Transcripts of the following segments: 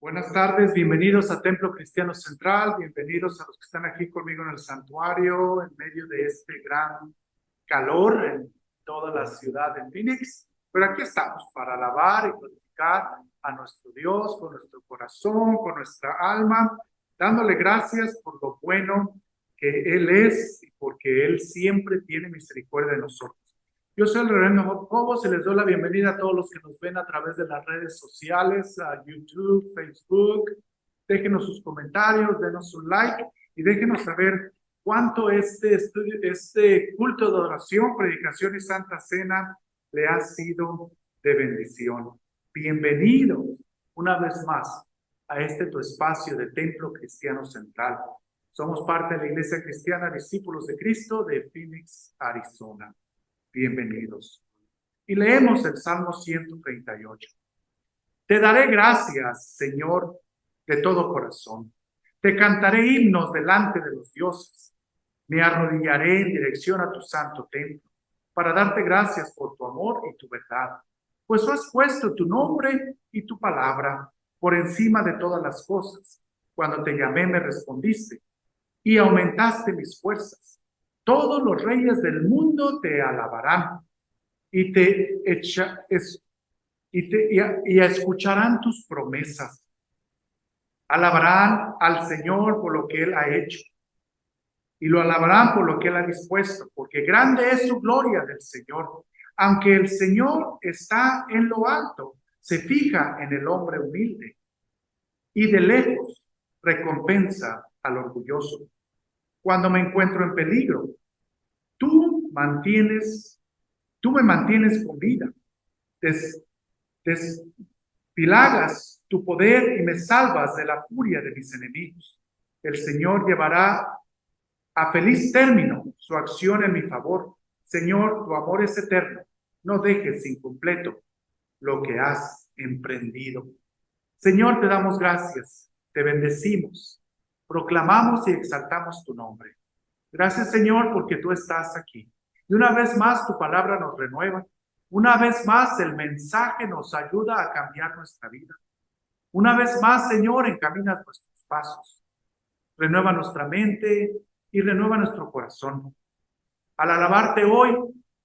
Buenas tardes, bienvenidos a Templo Cristiano Central, bienvenidos a los que están aquí conmigo en el santuario, en medio de este gran calor en toda la ciudad de Phoenix. Pero aquí estamos para alabar y glorificar a nuestro Dios con nuestro corazón, con nuestra alma, dándole gracias por lo bueno que Él es y porque Él siempre tiene misericordia de nosotros. Yo soy el reverendo Job Cobos y les doy la bienvenida a todos los que nos ven a través de las redes sociales, a YouTube, Facebook. Déjenos sus comentarios, denos un like y déjenos saber cuánto este culto de oración, predicación y santa cena le ha sido de bendición. Bienvenidos una vez más a este tu espacio de Templo Cristiano Central. Somos parte de la Iglesia Cristiana Discípulos de Cristo de Phoenix, Arizona. Bienvenidos. Y leemos el Salmo 138. Te daré gracias, Señor, de todo corazón. Te cantaré himnos delante de los dioses. Me arrodillaré en dirección a tu santo templo para darte gracias por tu amor y tu verdad, pues has puesto tu nombre y tu palabra por encima de todas las cosas. Cuando te llamé me respondiste y aumentaste mis fuerzas. Todos los reyes del mundo te alabarán y escucharán tus promesas. Alabarán al Señor por lo que Él ha hecho y lo alabarán por lo que Él ha dispuesto, porque grande es su gloria del Señor. Aunque el Señor está en lo alto, se fija en el hombre humilde y de lejos recompensa al orgulloso. Cuando me encuentro en peligro, tú me mantienes con vida. Desfilagas tu poder y me salvas de la furia de mis enemigos. El Señor llevará a feliz término su acción en mi favor. Señor, tu amor es eterno. No dejes incompleto lo que has emprendido. Señor, te damos gracias, te bendecimos, proclamamos y exaltamos tu nombre. Gracias, Señor, porque tú estás aquí. Y una vez más tu palabra nos renueva. Una vez más el mensaje nos ayuda a cambiar nuestra vida. Una vez más, Señor, encaminas nuestros pasos. Renueva nuestra mente y renueva nuestro corazón. Al alabarte hoy,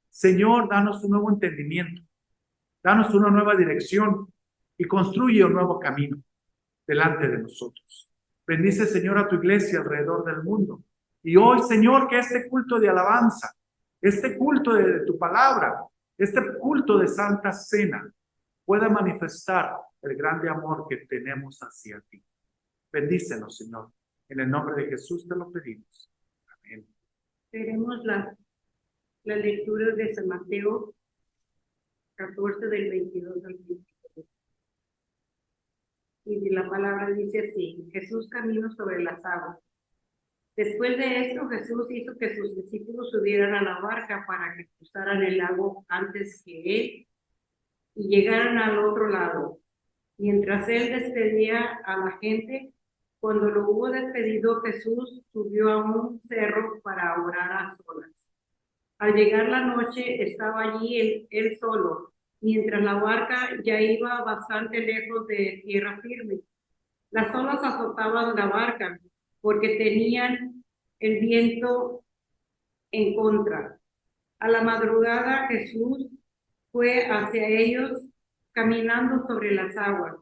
Señor, danos un nuevo entendimiento. Danos una nueva dirección y construye un nuevo camino delante de nosotros. Bendice, Señor, a tu iglesia alrededor del mundo. Y hoy, Señor, que este culto de alabanza, este culto de tu palabra, este culto de santa cena, pueda manifestar el grande amor que tenemos hacia ti. Bendícenos, Señor. En el nombre de Jesús te lo pedimos. Amén. Veremos la lectura de San Mateo 14 del 22 al 23. Y la palabra dice así: Jesús caminó sobre las aguas. Después de esto, Jesús hizo que sus discípulos subieran a la barca para que cruzaran el lago antes que él y llegaran al otro lado. Mientras él despedía a la gente, cuando lo hubo despedido, Jesús subió a un cerro para orar a solas. Al llegar la noche, estaba allí él solo, mientras la barca ya iba bastante lejos de tierra firme. Las olas azotaban la barca porque tenían el viento en contra. A la madrugada Jesús fue hacia ellos caminando sobre las aguas.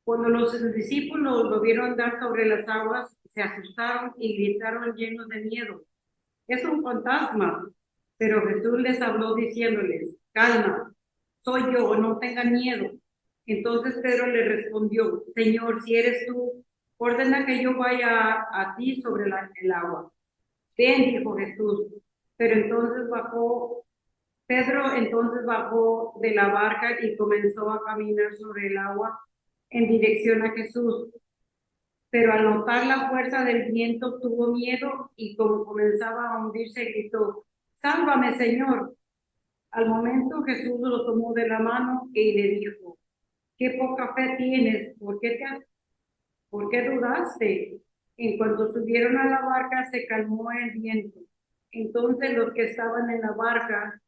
Cuando los discípulos lo vieron andar sobre las aguas, se asustaron y gritaron llenos de miedo: es un fantasma. Pero Jesús les habló diciéndoles: calma, soy yo, no tengan miedo. Entonces Pedro le respondió: Señor, si eres tú, ordena que yo vaya a ti sobre el agua. Ven, dijo Jesús. Pedro entonces bajó de la barca y comenzó a caminar sobre el agua en dirección a Jesús. Pero al notar la fuerza del viento tuvo miedo y como comenzaba a hundirse gritó: sálvame, Señor. Al momento Jesús lo tomó de la mano y le dijo: qué poca fe tienes, ¿por qué dudaste? En cuanto subieron a la barca se calmó el viento. Entonces los que estaban en la barca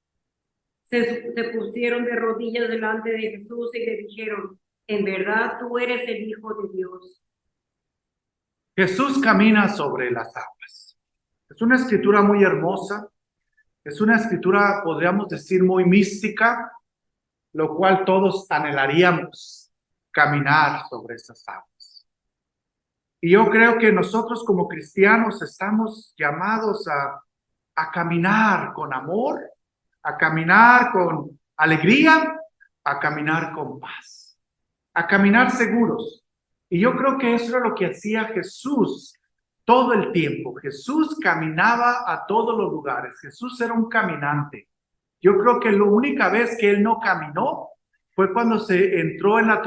se pusieron de rodillas delante de Jesús y le dijeron: en verdad tú eres el Hijo de Dios. Jesús camina sobre las aguas. Es una escritura muy hermosa, es una escritura, podríamos decir, muy mística, lo cual todos anhelaríamos caminar sobre esas aguas. Y yo creo que nosotros como cristianos estamos llamados a caminar con amor, a caminar con alegría, a caminar con paz, a caminar seguros. Y yo creo que eso era lo que hacía Jesús todo el tiempo. Jesús caminaba a todos los lugares. Jesús era un caminante. Yo creo que la única vez que él no caminó fue cuando se entró en la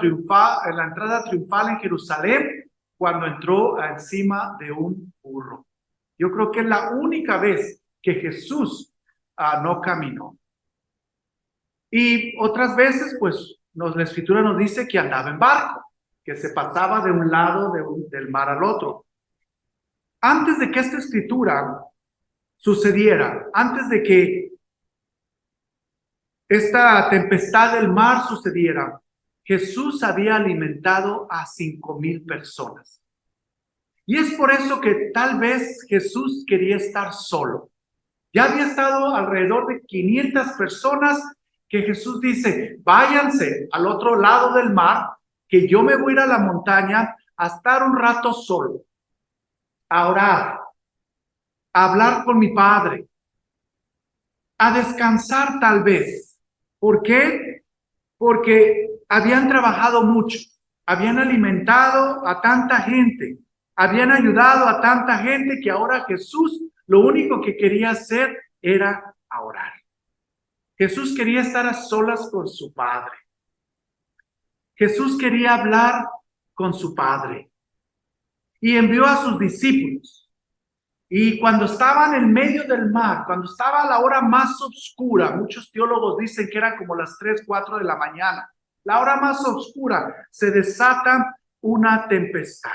entrada triunfal en Jerusalén, cuando entró encima de un burro. Yo creo que es la única vez que Jesús no caminó. Y otras veces, pues, la escritura nos dice que andaba en barco, que se pasaba de un lado del mar al otro. Antes de que esta escritura sucediera, antes de que esta tempestad del mar sucediera, Jesús había alimentado a 5,000 personas. Y es por eso que tal vez Jesús quería estar solo. Ya había estado alrededor de 500 personas que Jesús dice, váyanse al otro lado del mar, que yo me voy a ir a la montaña a estar un rato solo, a orar, a hablar con mi Padre, a descansar tal vez. ¿Por qué? Porque habían trabajado mucho, habían alimentado a tanta gente, habían ayudado a tanta gente que ahora Jesús lo único que quería hacer era orar. Jesús quería estar a solas con su Padre. Jesús quería hablar con su Padre y envió a sus discípulos. Y cuando estaban en medio del mar, cuando estaba a la hora más oscura, muchos teólogos dicen que era como las 3, 4 de la mañana, la hora más oscura, se desata una tempestad.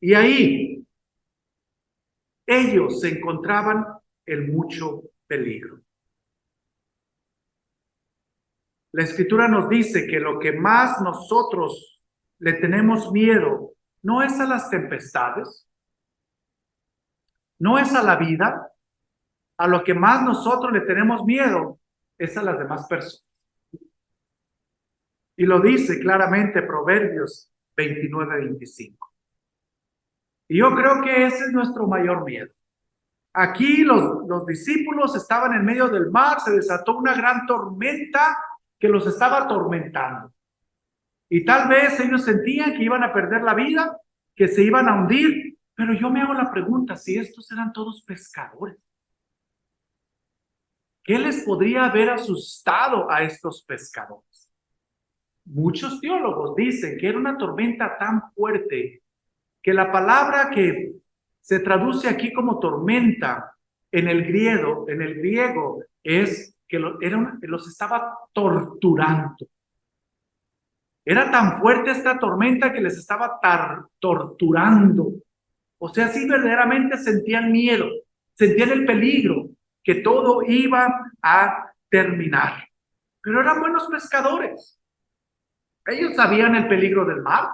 Y ahí ellos se encontraban en mucho peligro. La escritura nos dice que lo que más nosotros le tenemos miedo no es a las tempestades, no es a la vida, a lo que más nosotros le tenemos miedo es a las demás personas. Y lo dice claramente Proverbios 29-25. Y yo creo que ese es nuestro mayor miedo. Aquí los discípulos estaban en medio del mar, se desató una gran tormenta que los estaba atormentando. Y tal vez ellos sentían que iban a perder la vida, que se iban a hundir, pero yo me hago la pregunta, si estos eran todos pescadores, ¿qué les podría haber asustado a estos pescadores? Muchos teólogos dicen que era una tormenta tan fuerte que la palabra que se traduce aquí como tormenta en el griego es que los estaba torturando. Era tan fuerte esta tormenta que les estaba torturando. O sea, sí verdaderamente sentían miedo, sentían el peligro, que todo iba a terminar. Pero eran buenos pescadores. Ellos sabían el peligro del mar.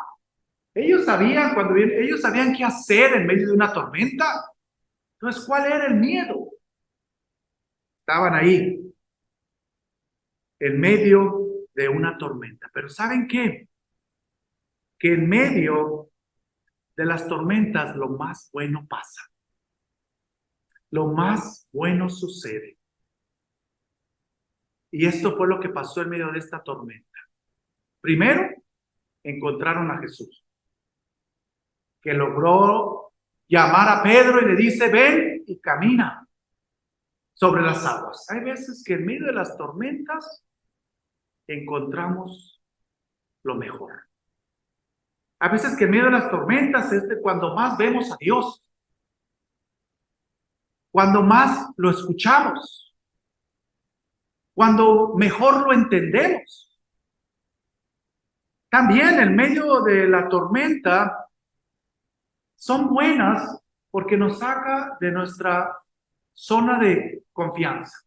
Ellos sabían qué hacer en medio de una tormenta. Entonces, ¿cuál era el miedo? Estaban ahí, en medio de una tormenta. Pero ¿saben qué? Que en medio de las tormentas lo más bueno pasa. Lo más bueno sucede. Y esto fue lo que pasó en medio de esta tormenta. Primero, encontraron a Jesús, que logró llamar a Pedro y le dice, ven y camina sobre las aguas. Hay veces que en medio de las tormentas encontramos lo mejor. A veces que en medio de las tormentas es cuando más vemos a Dios, cuando más lo escuchamos, cuando mejor lo entendemos. También en medio de la tormenta son buenas porque nos saca de nuestra zona de confianza.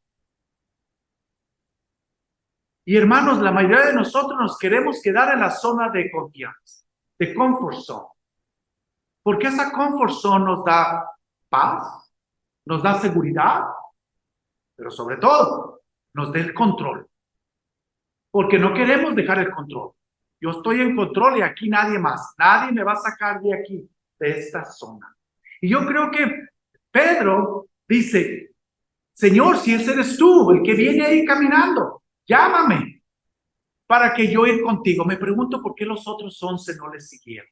Y hermanos, la mayoría de nosotros nos queremos quedar en la zona de confianza, de comfort zone. Porque esa comfort zone nos da paz, nos da seguridad, pero sobre todo nos da el control. Porque no queremos dejar el control. Yo estoy en control y aquí nadie más. Nadie me va a sacar de aquí, de esta zona. Y yo creo que Pedro dice, Señor, si ese eres tú, el que viene ahí caminando, llámame para que yo ir contigo. Me pregunto por qué los otros 11 no le siguieron.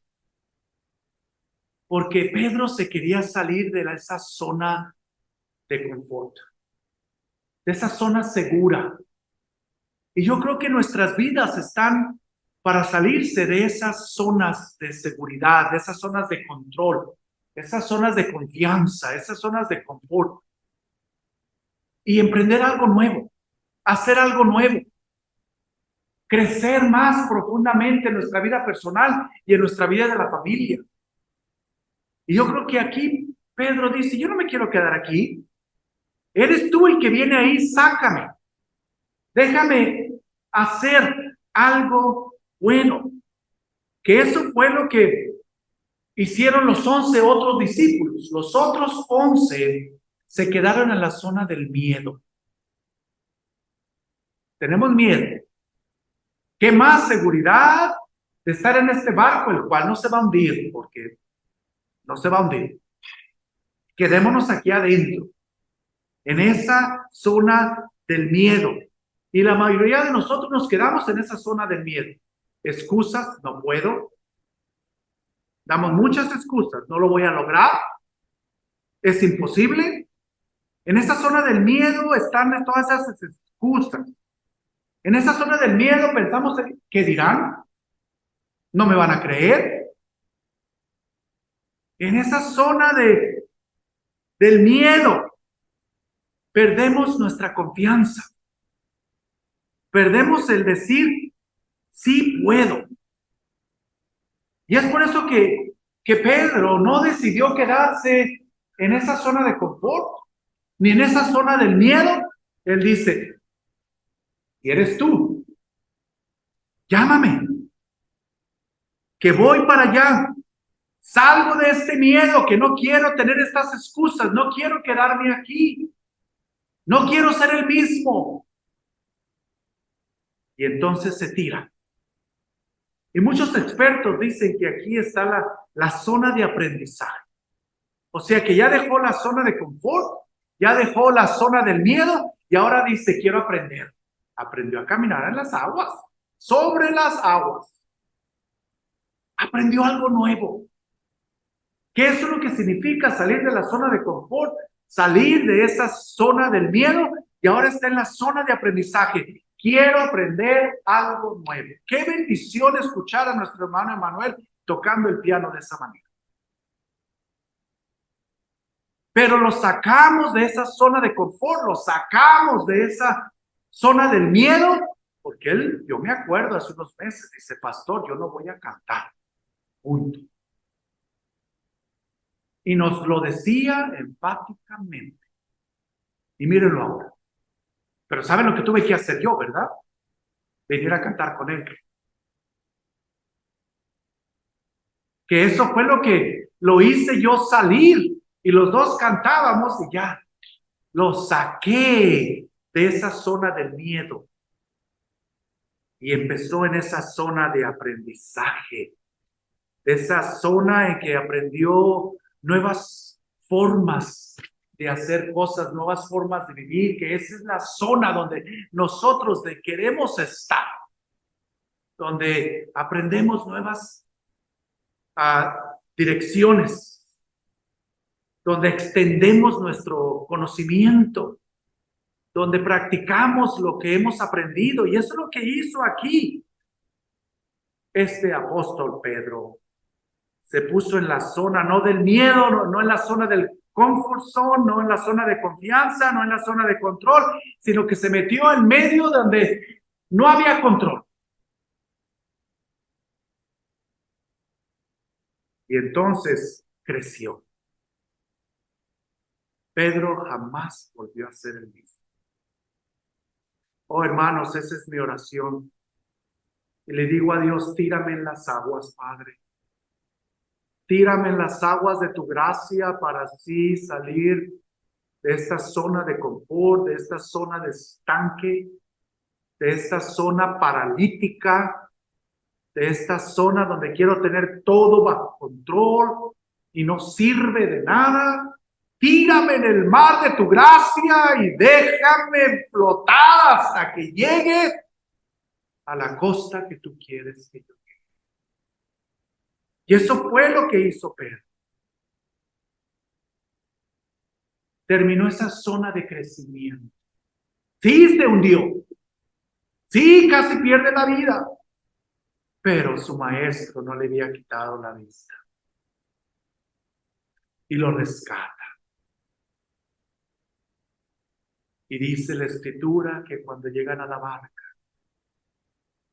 Porque Pedro se quería salir de esa zona de confort, de esa zona segura. Y yo creo que nuestras vidas están para salirse de esas zonas de seguridad, de esas zonas de control, esas zonas de confianza, esas zonas de confort. Y emprender algo nuevo, hacer algo nuevo, crecer más profundamente en nuestra vida personal y en nuestra vida de la familia. Y yo creo que aquí Pedro dice, yo no me quiero quedar aquí. Eres tú el que viene ahí, sácame. Déjame hacer algo bueno. Que eso fue lo que hicieron los 11 otros discípulos. Los otros 11 se quedaron en la zona del miedo. Tenemos miedo. ¿Qué más seguridad de estar en este barco, el cual no se va a hundir? Porque no se va a hundir. Quedémonos aquí adentro, en esa zona del miedo. Y la mayoría de nosotros nos quedamos en esa zona del miedo. Excusas, no puedo. Damos muchas excusas, no lo voy a lograr. Es imposible. En esa zona del miedo están todas esas excusas. En esa zona del miedo pensamos, ¿qué dirán? ¿No me van a creer? En esa zona del miedo perdemos nuestra confianza. Perdemos el decir, sí puedo. Y es por eso que Pedro no decidió quedarse en esa zona de confort, ni en esa zona del miedo. Él dice, si eres tú, llámame, que voy para allá. Salgo de este miedo, que no quiero tener estas excusas, no quiero quedarme aquí, no quiero ser el mismo. Y entonces se tira. Y muchos expertos dicen que aquí está la zona de aprendizaje. O sea que ya dejó la zona de confort, ya dejó la zona del miedo y ahora dice, quiero aprender. Aprendió a caminar en las aguas, sobre las aguas. Aprendió algo nuevo. ¿Qué es lo que significa salir de la zona de confort? Salir de esa zona del miedo y ahora está en la zona de aprendizaje. Quiero aprender algo nuevo. Qué bendición escuchar a nuestro hermano Emanuel tocando el piano de esa manera. Pero lo sacamos de esa zona de confort, lo sacamos de esa zona del miedo, porque yo me acuerdo hace unos meses, dice, pastor, yo no voy a cantar. Punto. Y nos lo decía enfáticamente. Y mírenlo ahora. Pero ¿saben lo que tuve que hacer yo, verdad? Venir a cantar con él. Que eso fue lo que lo hice yo salir. Y los dos cantábamos y ya. Lo saqué de esa zona del miedo. Y empezó en esa zona de aprendizaje. De esa zona en que aprendió nuevas formas de hacer cosas, nuevas formas de vivir, que esa es la zona donde nosotros queremos estar, donde aprendemos nuevas direcciones, donde extendemos nuestro conocimiento, donde practicamos lo que hemos aprendido, y eso es lo que hizo aquí este apóstol Pedro. Se puso en la zona no del miedo, no en la zona del comfort zone, no en la zona de confianza, no en la zona de control, sino que se metió en medio donde no había control. Y entonces creció. Pedro jamás volvió a ser el mismo. Oh, hermanos, esa es mi oración. Y le digo a Dios, tírame en las aguas, Padre. Tírame en las aguas de tu gracia para así salir de esta zona de confort, de esta zona de estanque, de esta zona paralítica, de esta zona donde quiero tener todo bajo control y no sirve de nada. Tírame en el mar de tu gracia y déjame flotar hasta que llegue a la costa que tú quieres que yo llegue. Y eso fue lo que hizo Pedro. Terminó esa zona de crecimiento. Sí, se hundió. Sí, casi pierde la vida. Pero su maestro no le había quitado la vista. Y lo rescata. Y dice la escritura que cuando llegan a la barca,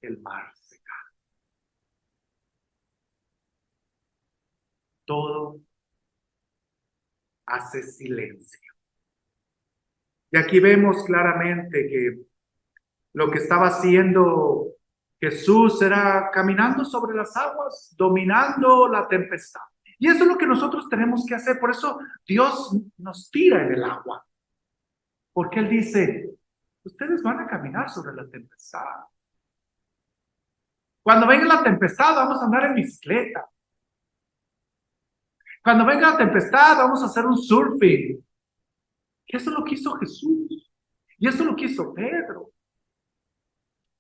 el mar se calma. Todo hace silencio. Y aquí vemos claramente que lo que estaba haciendo Jesús era caminando sobre las aguas, dominando la tempestad. Y eso es lo que nosotros tenemos que hacer. Por eso Dios nos tira en el agua. Porque Él dice, ustedes van a caminar sobre la tempestad. Cuando venga la tempestad, vamos a andar en bicicleta. Cuando venga la tempestad, vamos a hacer un surfing. Y eso lo quiso Jesús. Y eso lo quiso Pedro.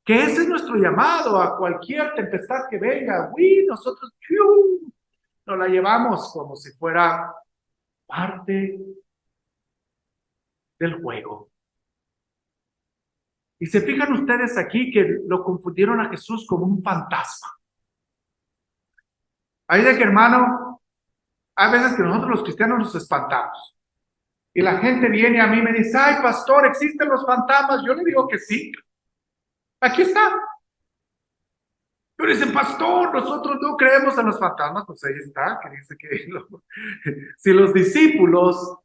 Que ese es nuestro llamado a cualquier tempestad que venga. Nosotros nos la llevamos como si fuera parte del juego. Y se fijan ustedes aquí que lo confundieron a Jesús como un fantasma. Ahí de que, hermano, hay veces que nosotros los cristianos nos espantamos. Y la gente viene a mí y me dice, ay, pastor, ¿existen los fantasmas? Yo le digo que sí. Aquí está. Pero dicen, pastor, nosotros no creemos en los fantasmas. Pues ahí está, que dice que si los discípulos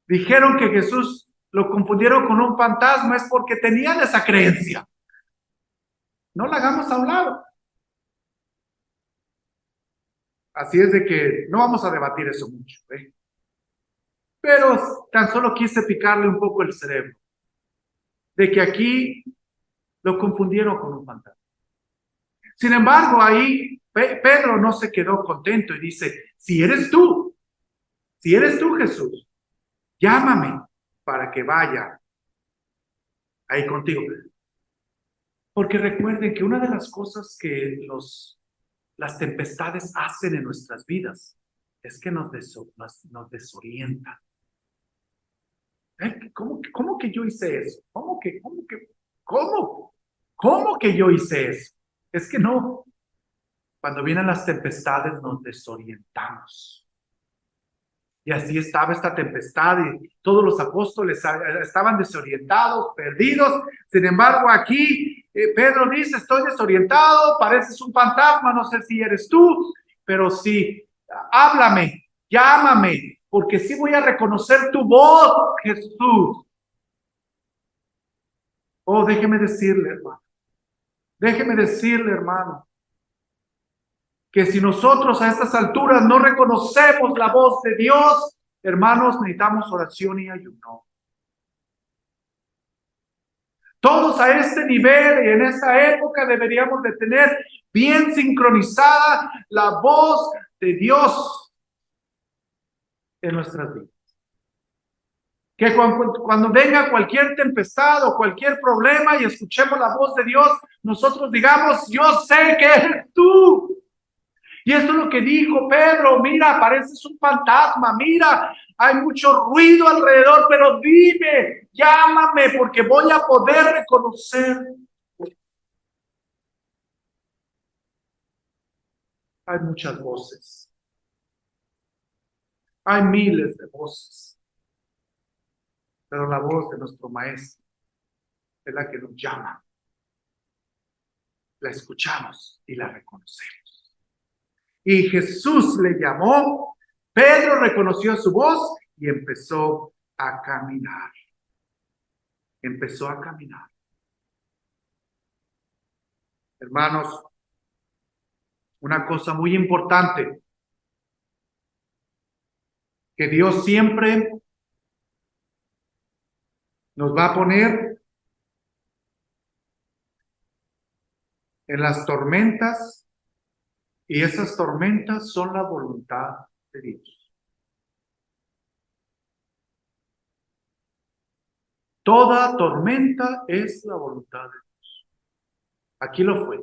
dijeron que Jesús lo confundieron con un fantasma es porque tenían esa creencia. No la hagamos a un lado. Así es de que no vamos a debatir eso mucho, ¿eh? Pero tan solo quise picarle un poco el cerebro. De que aquí lo confundieron con un fantasma. Sin embargo, ahí Pedro no se quedó contento y dice, si eres tú Jesús, llámame para que vaya ahí contigo. Porque recuerden que una de las cosas que las tempestades hacen en nuestras vidas es que nos desorientan. ¿Cómo que yo hice eso? ¿Cómo que yo hice eso? Es que no. Cuando vienen las tempestades nos desorientamos. Y así estaba esta tempestad y todos los apóstoles estaban desorientados, perdidos. Sin embargo, aquí Pedro dice, estoy desorientado, pareces un fantasma, no sé si eres tú, pero sí, háblame, llámame, porque sí voy a reconocer tu voz, Jesús. Oh, déjeme decirle, hermano, que si nosotros a estas alturas no reconocemos la voz de Dios, hermanos, necesitamos oración y ayuno. Todos a este nivel y en esta época deberíamos de tener bien sincronizada la voz de Dios en nuestras vidas. Que cuando venga cualquier tempestad o cualquier problema y escuchemos la voz de Dios, nosotros digamos, yo sé que eres tú. Y esto es lo que dijo Pedro, mira, pareces un fantasma, mira, hay mucho ruido alrededor, pero dime, llámame, porque voy a poder reconocer. Hay muchas voces, hay miles de voces, pero la voz de nuestro Maestro es la que nos llama. La escuchamos y la reconocemos. Y Jesús le llamó, Pedro reconoció su voz y empezó a caminar. empezó a caminar. Hermanos, una cosa muy importante, que Dios siempre nos va a poner en las tormentas, y esas tormentas son la voluntad de Dios. Toda tormenta es la voluntad de Dios. Aquí lo fue.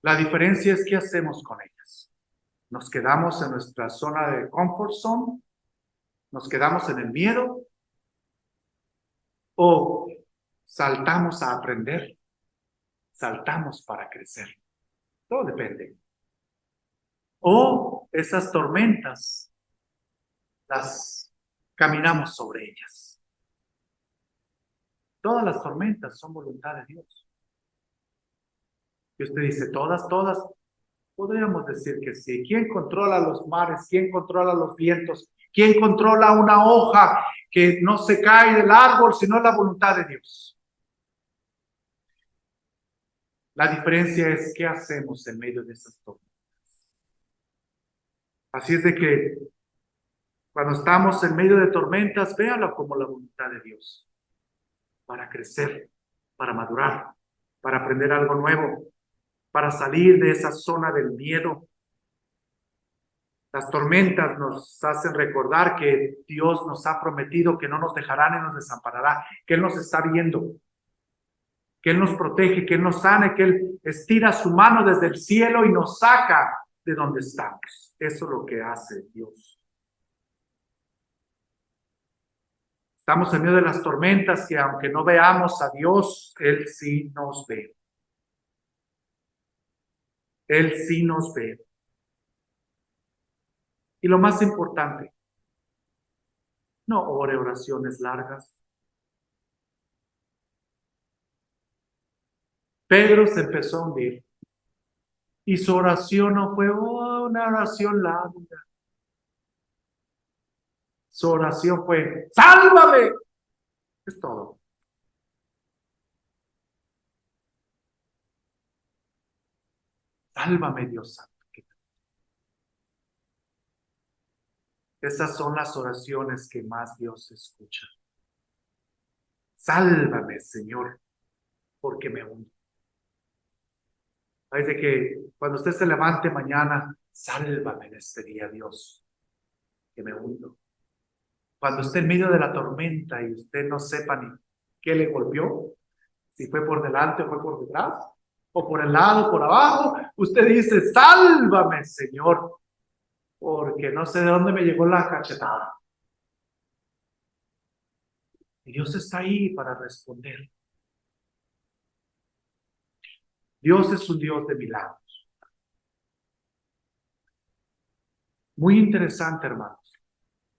La diferencia es qué hacemos con ellas. Nos quedamos en nuestra zona de comfort zone, nos quedamos en el miedo, o saltamos a aprender, saltamos para crecer. Todo depende. O esas tormentas, las caminamos sobre ellas. Todas las tormentas son voluntad de Dios. Y usted dice, todas, podríamos decir que sí. ¿Quién controla los mares? ¿Quién controla los vientos? ¿Quién controla una hoja que no se cae del árbol, sino la voluntad de Dios? La diferencia es qué hacemos en medio de esas tormentas. Así es de que cuando estamos en medio de tormentas, véalo como la voluntad de Dios. Para crecer, para madurar, para aprender algo nuevo, para salir de esa zona del miedo. Las tormentas nos hacen recordar que Dios nos ha prometido que no nos dejará ni nos desamparará, que Él nos está viendo, que Él nos protege, que Él nos sana, que Él estira su mano desde el cielo y nos saca de donde estamos. Eso es lo que hace Dios. Estamos en medio de las tormentas que aunque no veamos a Dios, Él sí nos ve. Él sí nos ve. Y lo más importante, no ore oraciones largas. Pedro se empezó a hundir y su oración no fue una oración larga. Su oración fue, ¡sálvame! Es todo. Sálvame, Dios santo. Esas son las oraciones que más Dios escucha. Sálvame, Señor, porque me hundo. Es de que cuando usted se levante mañana, sálvame en este día, Dios, que me hundo. Cuando esté en medio de la tormenta y usted no sepa ni qué le golpeó, si fue por delante o fue por detrás, o por el lado, por abajo, usted dice, sálvame, Señor, porque no sé de dónde me llegó la cachetada. Y Dios está ahí para responder. Dios es un Dios de milagros. Muy interesante, hermanos.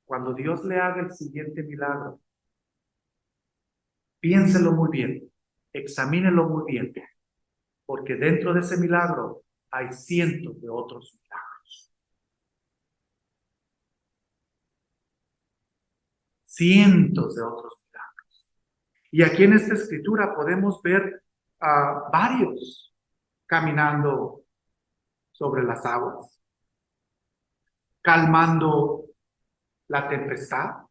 Cuando Dios le haga el siguiente milagro, piénselo muy bien, examínelo muy bien, porque dentro de ese milagro hay cientos de otros milagros. Cientos de otros milagros. Y aquí en esta escritura podemos ver a varios caminando sobre las aguas, calmando la tempestad.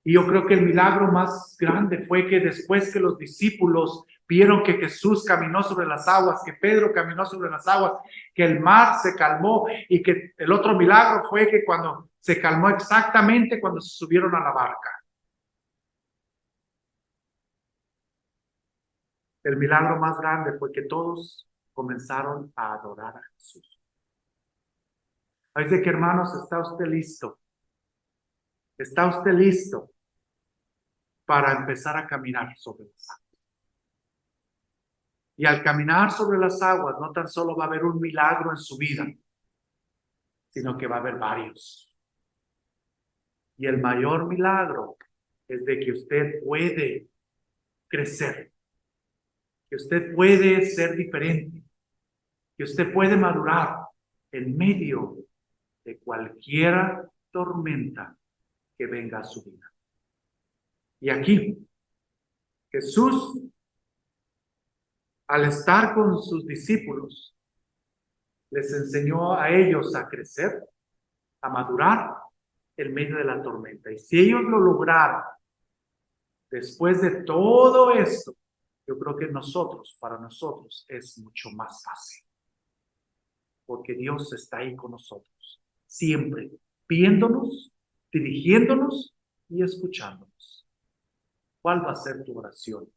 Y yo creo que el milagro más grande fue que después que los discípulos vieron que Jesús caminó sobre las aguas, que Pedro caminó sobre las aguas, que el mar se calmó, y que el otro milagro fue que cuando se calmó exactamente cuando se subieron a la barca. El milagro más grande fue que todos comenzaron a adorar a Jesús. Así que, hermanos, ¿está usted listo? ¿Está usted listo para empezar a caminar sobre las aguas? Y al caminar sobre las aguas, no tan solo va a haber un milagro en su vida, sino que va a haber varios. Y el mayor milagro es de que usted puede crecer, que usted puede ser diferente, que usted puede madurar en medio de cualquiera tormenta que venga a su vida. Y aquí, Jesús, al estar con sus discípulos, les enseñó a ellos a crecer, a madurar en medio de la tormenta. Y si ellos lo lograron, después de todo esto, yo creo que para nosotros es mucho más fácil. Porque Dios está ahí con nosotros, siempre, viéndonos, dirigiéndonos y escuchándonos. ¿Cuál va a ser tu oración